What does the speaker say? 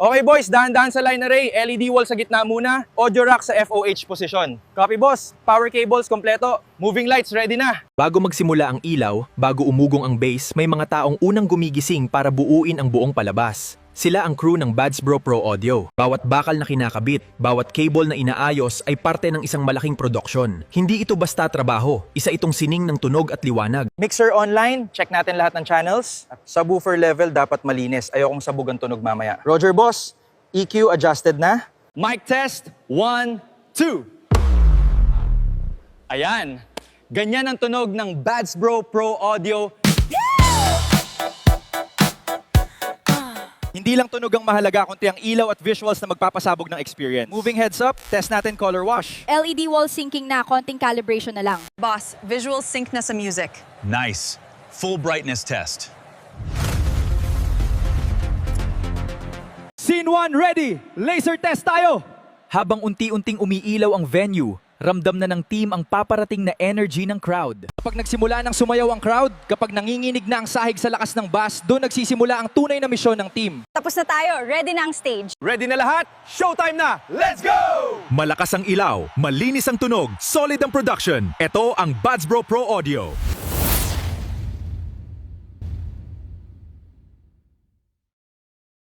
Okay boys, dahan-dahan sa line array. LED wall sa gitna muna. Audio rack sa FOH position. Copy boss. Power cables kompleto. Moving lights ready na. Bago magsimula ang ilaw, bago umugong ang bass, may mga taong unang gumigising para buuin ang buong palabas. Sila ang crew ng Bads Bro Pro Audio. Bawat bakal na kinakabit, bawat cable na inaayos ay parte ng isang malaking produksyon. Hindi ito basta trabaho, isa itong sining ng tunog at liwanag. Mixer online, check natin lahat ng channels. Subwoofer level dapat malinis. Ayokong sabugan tunog mamaya. Roger boss, EQ adjusted na. Mic test, 1, 2. Ayan. Ganyan ang tunog ng Bads Bro Pro Audio. Hindi lang tunog ang mahalaga, kundi ang ilaw at visuals na magpapasabog ng experience. Moving heads up, test natin color wash. LED wall syncing na, konting calibration na lang. Boss, visual sync na sa music. Nice. Full brightness test. Scene 1 ready! Laser test tayo! Habang unti-unting umiilaw ang venue, ramdam na ng team ang paparating na energy ng crowd. Kapag nagsimula ng sumayaw ang crowd, kapag nanginginig na ang sahig sa lakas ng bass, doon nagsisimula ang tunay na misyon ng team. Tapos na tayo, ready na ang stage. Ready na lahat? Showtime na! Let's go! Malakas ang ilaw, malinis ang tunog, solid ang production. Ito ang Bads Bro Pro Audio.